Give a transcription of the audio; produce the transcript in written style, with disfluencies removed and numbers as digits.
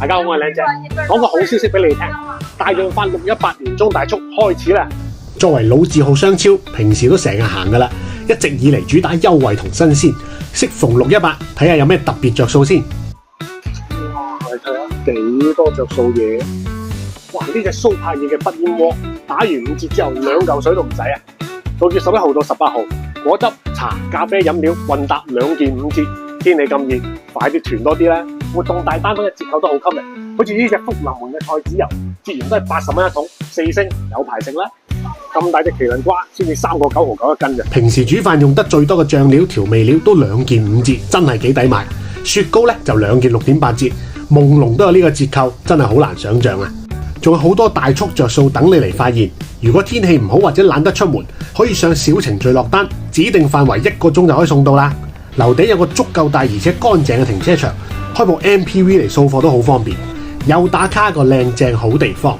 大家好，我係靚仔，講個好消息俾你聽，大潤發618年中大促開始啦！作為老字號商超，平時都成日行噶啦，一直以嚟主打優惠同新鮮，適逢618，睇下有咩特別着數先。哇，你睇下幾多着數嘢！哇，呢隻蘇柏爾嘅不煙鍋，打完5折之後2嚿水都唔使啊！到月11號到18號，果汁、茶、咖啡飲料混搭2件5折。天氣咁熱，快啲團多啲啦！活動大單嗰隻折扣都好吸引，好似呢隻福臨門嘅菜籽油，折完都係80蚊一桶，4升有排食啦！咁大隻麒麟瓜先至3個9毫9一斤嘅。平時煮飯用得最多嘅醬料、調味料都2件5折，真係幾抵買。雪糕咧就2件6.8折，夢龍都有呢個折扣，真係好難想像啊！仲有好多大促着數等你嚟發現。如果天氣唔好或者懶得出門，可以上小程序落單，指定範圍1個鐘就可以送到啦。樓頂有個足夠大而且乾淨嘅停車場，開部 MPV 嚟掃貨都好方便，又打卡個靚正好地方。